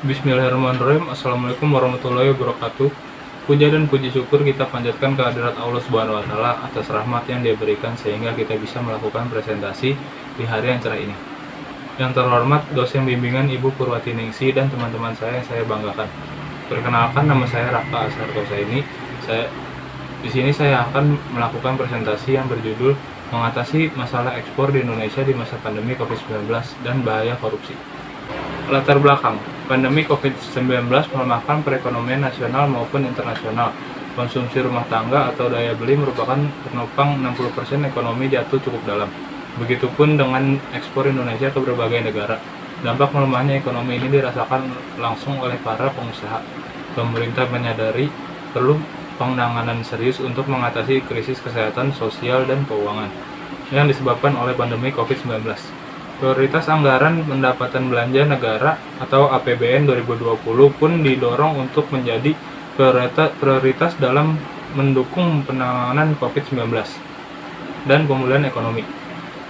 Bismillahirrahmanirrahim. Assalamualaikum warahmatullahi wabarakatuh. Puja dan puji syukur kita panjatkan kehadirat Allah Subhanahu wa taala atas rahmat yang Dia berikan sehingga kita bisa melakukan presentasi di hari yang cerah ini. Yang terhormat dosen bimbingan Ibu Purwati Ningsi dan teman-teman saya yang saya banggakan. Perkenalkan, nama saya Raka Asartosa ini. Di sini saya akan melakukan presentasi yang berjudul mengatasi masalah ekspor di Indonesia di masa pandemi COVID-19 dan bahaya korupsi. Latar belakang, pandemi COVID-19 melemahkan perekonomian nasional maupun internasional. Konsumsi rumah tangga atau daya beli merupakan penopang 60% ekonomi jatuh cukup dalam. Begitupun dengan ekspor Indonesia ke berbagai negara. Dampak melemahnya ekonomi ini dirasakan langsung oleh para pengusaha. Pemerintah menyadari perlu penanganan serius untuk mengatasi krisis kesehatan, sosial, dan keuangan yang disebabkan oleh pandemi COVID-19. Prioritas anggaran pendapatan belanja negara atau APBN 2020 pun didorong untuk menjadi prioritas dalam mendukung penanganan COVID-19 dan pemulihan ekonomi.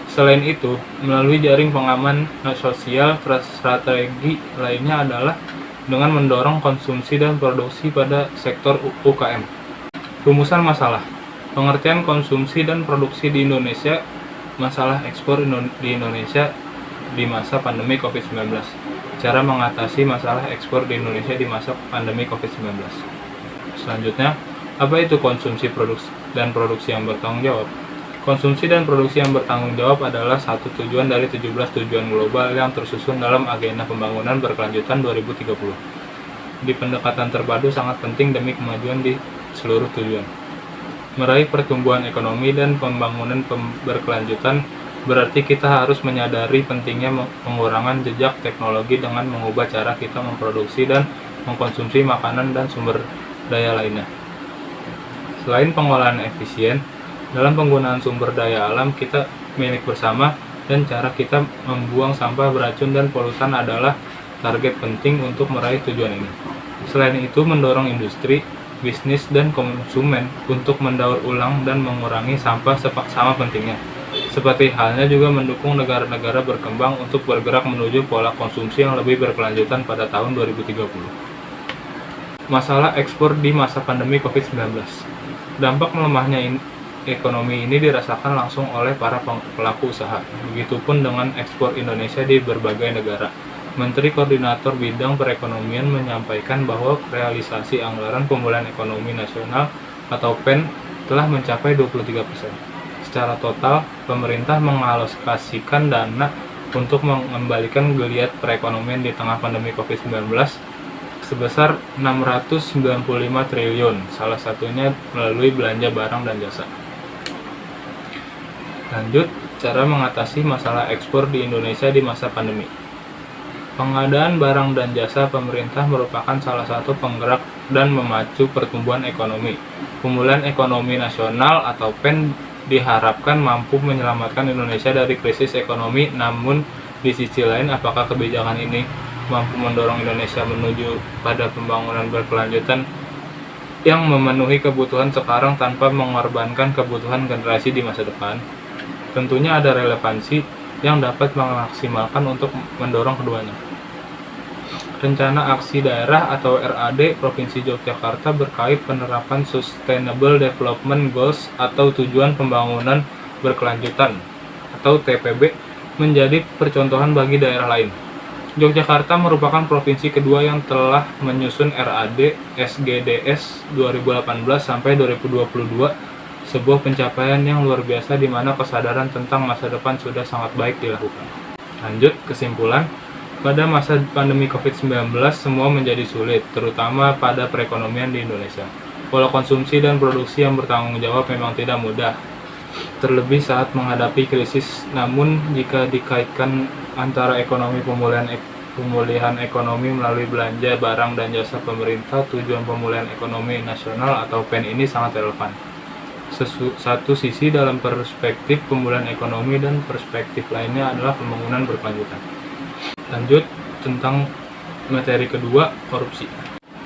Selain itu, melalui jaring pengaman sosial, strategi lainnya adalah dengan mendorong konsumsi dan produksi pada sektor UKM. Rumusan masalah, pengertian konsumsi dan produksi di Indonesia, masalah ekspor di Indonesia di masa pandemi COVID-19. Cara mengatasi masalah ekspor di Indonesia di masa pandemi COVID-19. Selanjutnya, apa itu konsumsi dan produksi yang bertanggung jawab? Konsumsi dan produksi yang bertanggung jawab adalah satu tujuan dari 17 tujuan global yang tersusun dalam Agenda Pembangunan Berkelanjutan 2030. Di pendekatan terpadu sangat penting demi kemajuan di seluruh tujuan. Meraih pertumbuhan ekonomi dan pembangunan berkelanjutan berarti kita harus menyadari pentingnya pengurangan jejak teknologi dengan mengubah cara kita memproduksi dan mengkonsumsi makanan dan sumber daya lainnya. Selain pengolahan efisien, dalam penggunaan sumber daya alam kita milik bersama dan cara kita membuang sampah beracun dan polutan adalah target penting untuk meraih tujuan ini. Selain itu, mendorong industri, bisnis, dan konsumen untuk mendaur ulang dan mengurangi sampah sama pentingnya. Seperti halnya juga mendukung negara-negara berkembang untuk bergerak menuju pola konsumsi yang lebih berkelanjutan pada tahun 2030. Masalah ekspor di masa pandemi COVID-19. Dampak melemahnya ekonomi ini dirasakan langsung oleh para pelaku usaha. Begitupun dengan ekspor Indonesia di berbagai negara. Menteri Koordinator Bidang Perekonomian menyampaikan bahwa realisasi anggaran pemulihan ekonomi nasional atau PEN telah mencapai 23%. Secara total, pemerintah mengalokasikan dana untuk mengembalikan geliat perekonomian di tengah pandemi COVID-19 sebesar 695 triliun, salah satunya melalui belanja barang dan jasa. Lanjut, cara mengatasi masalah ekspor di Indonesia di masa pandemi. Pengadaan barang dan jasa pemerintah merupakan salah satu penggerak dan memacu pertumbuhan ekonomi. Pemulihan ekonomi nasional atau PEN diharapkan mampu menyelamatkan Indonesia dari krisis ekonomi, namun di sisi lain apakah kebijakan ini mampu mendorong Indonesia menuju pada pembangunan berkelanjutan yang memenuhi kebutuhan sekarang tanpa mengorbankan kebutuhan generasi di masa depan? Tentunya ada relevansi yang dapat memaksimalkan untuk mendorong keduanya. Rencana Aksi Daerah atau RAD Provinsi Yogyakarta berkait penerapan Sustainable Development Goals atau Tujuan Pembangunan Berkelanjutan atau TPB menjadi percontohan bagi daerah lain. Yogyakarta merupakan provinsi kedua yang telah menyusun RAD SGDS 2018 sampai 2022, sebuah pencapaian yang luar biasa di mana kesadaran tentang masa depan sudah sangat baik dilakukan. Lanjut, kesimpulan. Pada masa pandemi COVID-19, semua menjadi sulit, terutama pada perekonomian di Indonesia. Pola konsumsi dan produksi yang bertanggung jawab memang tidak mudah, terlebih saat menghadapi krisis. Namun, jika dikaitkan antara pemulihan ekonomi melalui belanja barang dan jasa pemerintah, tujuan pemulihan ekonomi nasional atau PEN ini sangat relevan. Satu sisi dalam perspektif pemulihan ekonomi dan perspektif lainnya adalah pembangunan berkelanjutan. Lanjut tentang materi kedua, korupsi.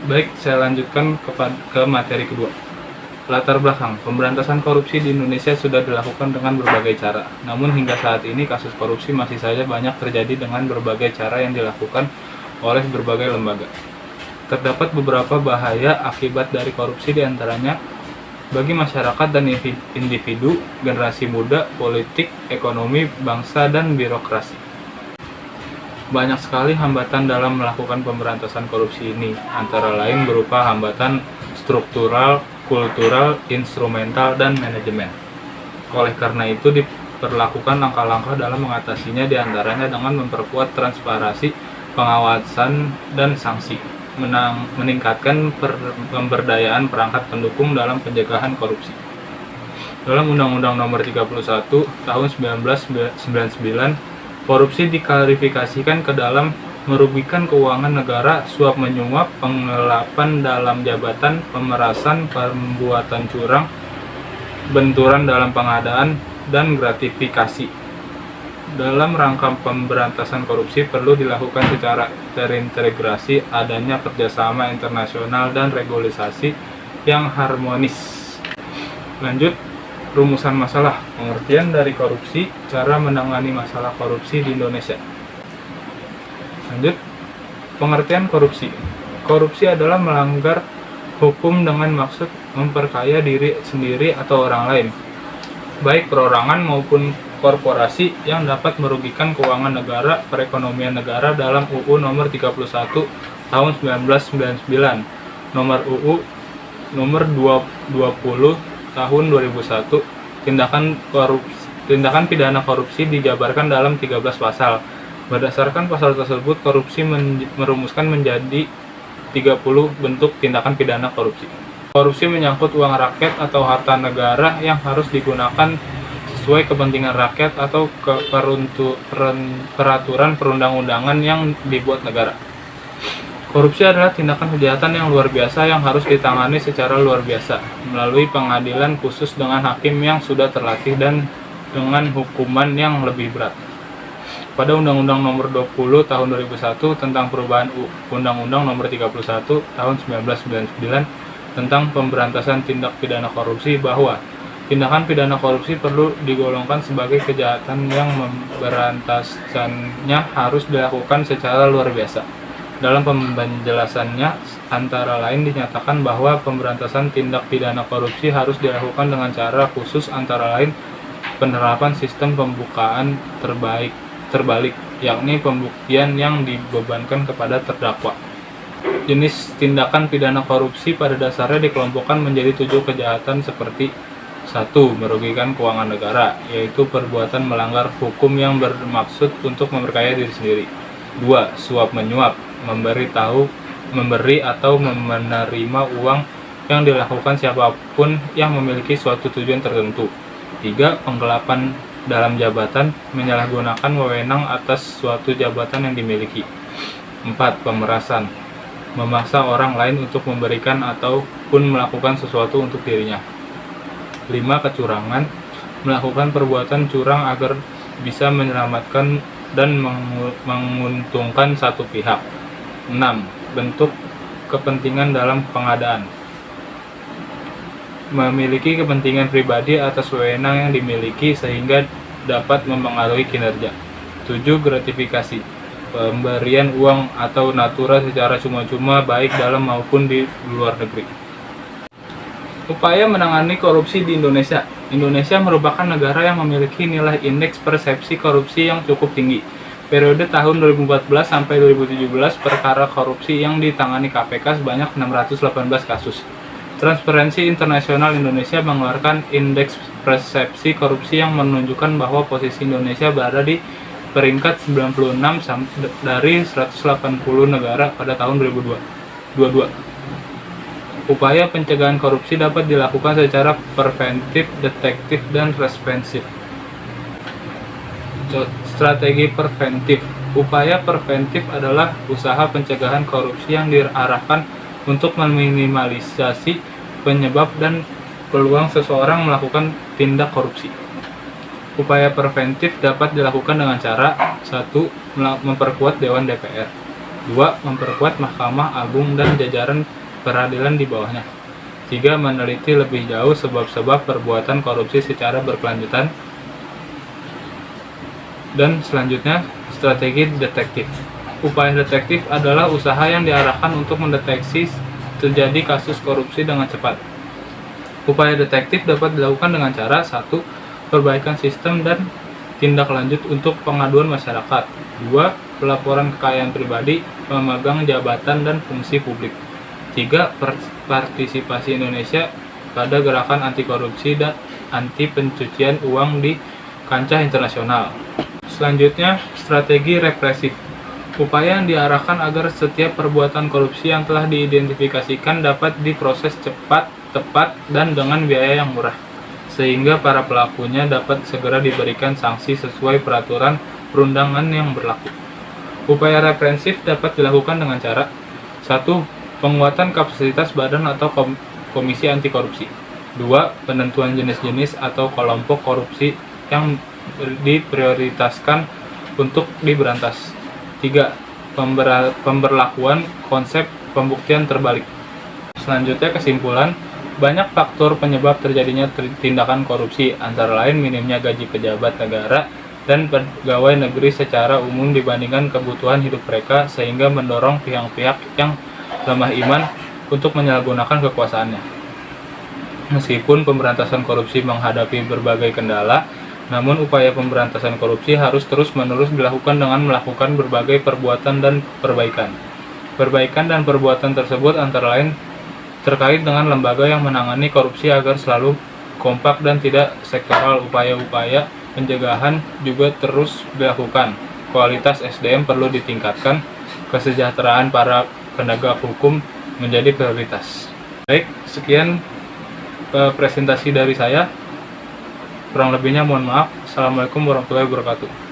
Baik, saya lanjutkan ke materi kedua. Latar belakang, pemberantasan korupsi di Indonesia sudah dilakukan dengan berbagai cara. Namun hingga saat ini kasus korupsi masih saja banyak terjadi dengan berbagai cara yang dilakukan oleh berbagai lembaga. Terdapat beberapa bahaya akibat dari korupsi, diantaranya bagi masyarakat dan individu, generasi muda, politik, ekonomi, bangsa, dan birokrasi. Banyak sekali hambatan dalam melakukan pemberantasan korupsi ini, antara lain berupa hambatan struktural, kultural, instrumental, dan manajemen. Oleh karena itu, diperlakukan langkah-langkah dalam mengatasinya, diantaranya dengan memperkuat transparansi, pengawasan, dan sanksi, meningkatkan pemberdayaan perangkat pendukung dalam pencegahan korupsi. Dalam Undang-Undang Nomor 31 Tahun 1999, korupsi diklasifikasikan ke dalam merugikan keuangan negara, suap menyuap, penggelapan dalam jabatan, pemerasan, perbuatan curang, benturan dalam pengadaan, dan gratifikasi. Dalam rangka pemberantasan korupsi perlu dilakukan secara terintegrasi, adanya kerjasama internasional dan regulasi yang harmonis. Lanjut, rumusan masalah, pengertian dari korupsi, cara menangani masalah korupsi di Indonesia. Lanjut, pengertian korupsi. Korupsi adalah melanggar hukum dengan maksud memperkaya diri sendiri atau orang lain, baik perorangan maupun korporasi, yang dapat merugikan keuangan negara, perekonomian negara dalam UU Nomor 31 Tahun 1999, Nomor UU Nomor 20 Tahun 2001. Tindakan pidana korupsi dijabarkan dalam 13 pasal. Berdasarkan pasal tersebut, korupsi merumuskan menjadi 30 bentuk tindakan pidana korupsi. Korupsi menyangkut uang rakyat atau harta negara yang harus digunakan sesuai kepentingan rakyat atau peraturan perundang-undangan yang dibuat negara. Korupsi adalah tindakan kejahatan yang luar biasa yang harus ditangani secara luar biasa melalui pengadilan khusus dengan hakim yang sudah terlatih dan dengan hukuman yang lebih berat. Pada Undang-Undang Nomor 20 Tahun 2001 tentang perubahan Undang-Undang Nomor 31 Tahun 1999 tentang pemberantasan tindak pidana korupsi, bahwa tindakan pidana korupsi perlu digolongkan sebagai kejahatan yang pemberantasannya harus dilakukan secara luar biasa. Dalam penjelasannya, antara lain dinyatakan bahwa pemberantasan tindak pidana korupsi harus dilakukan dengan cara khusus, antara lain penerapan sistem pembukaan terbalik, yakni pembuktian yang dibebankan kepada terdakwa. Jenis tindakan pidana korupsi pada dasarnya dikelompokkan menjadi 7 kejahatan seperti: 1. Merugikan keuangan negara, yaitu perbuatan melanggar hukum yang bermaksud untuk memperkaya diri sendiri. 2. Suap menyuap, memberi atau menerima uang yang dilakukan siapapun yang memiliki suatu tujuan tertentu. 3. Penggelapan dalam jabatan, menyalahgunakan wewenang atas suatu jabatan yang dimiliki. 4. Pemerasan, memaksa orang lain untuk memberikan ataupun melakukan sesuatu untuk dirinya. 5. Kecurangan, melakukan perbuatan curang agar bisa menyelamatkan dan menguntungkan satu pihak. 6. Bentuk kepentingan dalam pengadaan, memiliki kepentingan pribadi atas wewenang yang dimiliki sehingga dapat mempengaruhi kinerja. 7. Gratifikasi, pemberian uang atau natura secara cuma-cuma baik dalam maupun di luar negeri. Upaya menangani korupsi di Indonesia. Indonesia merupakan negara yang memiliki nilai indeks persepsi korupsi yang cukup tinggi. Periode tahun 2014 sampai 2017, perkara korupsi yang ditangani KPK sebanyak 618 kasus. Transparency International Indonesia mengeluarkan indeks persepsi korupsi yang menunjukkan bahwa posisi Indonesia berada di peringkat 96 dari 180 negara pada tahun 2022. Upaya pencegahan korupsi dapat dilakukan secara preventif, detektif, dan responsif. Strategi preventif. Upaya preventif adalah usaha pencegahan korupsi yang diarahkan untuk meminimalisasi penyebab dan peluang seseorang melakukan tindak korupsi. Upaya preventif dapat dilakukan dengan cara: 1. Memperkuat Dewan DPR. 2. Memperkuat Mahkamah Agung dan jajaran peradilan di bawahnya. 3. Meneliti lebih jauh sebab-sebab perbuatan korupsi secara berkelanjutan. Dan selanjutnya, strategi detektif. Upaya detektif adalah usaha yang diarahkan untuk mendeteksi terjadi kasus korupsi dengan cepat. Upaya detektif dapat dilakukan dengan cara 1. Perbaikan sistem dan tindak lanjut untuk pengaduan masyarakat. 2. Pelaporan kekayaan pribadi, pemegang jabatan dan fungsi publik. 3. Partisipasi Indonesia pada gerakan anti korupsi dan anti pencucian uang di kancah internasional. Selanjutnya, strategi represif. Upaya yang diarahkan agar setiap perbuatan korupsi yang telah diidentifikasikan dapat diproses cepat, tepat, dan dengan biaya yang murah, sehingga para pelakunya dapat segera diberikan sanksi sesuai peraturan perundangan yang berlaku. Upaya represif dapat dilakukan dengan cara 1. Penguatan kapasitas badan atau komisi anti korupsi. 2. Penentuan jenis-jenis atau kelompok korupsi yang diprioritaskan untuk diberantas. 3. Pemberlakuan konsep pembuktian terbalik. Selanjutnya kesimpulan, banyak faktor penyebab terjadinya tindakan korupsi, antara lain minimnya gaji pejabat negara dan pegawai negeri secara umum dibandingkan kebutuhan hidup mereka, sehingga mendorong pihak-pihak yang lemah iman untuk menyalahgunakan kekuasaannya. Meskipun pemberantasan korupsi menghadapi berbagai kendala, namun upaya pemberantasan korupsi harus terus-menerus dilakukan dengan melakukan berbagai perbuatan dan perbaikan. Perbaikan dan perbuatan tersebut antara lain terkait dengan lembaga yang menangani korupsi agar selalu kompak dan tidak sektoral. Upaya-upaya pencegahan juga terus dilakukan. Kualitas SDM perlu ditingkatkan, kesejahteraan para penegak hukum menjadi prioritas. Baik, sekian presentasi dari saya. Kurang lebihnya mohon maaf. Assalamualaikum warahmatullahi wabarakatuh.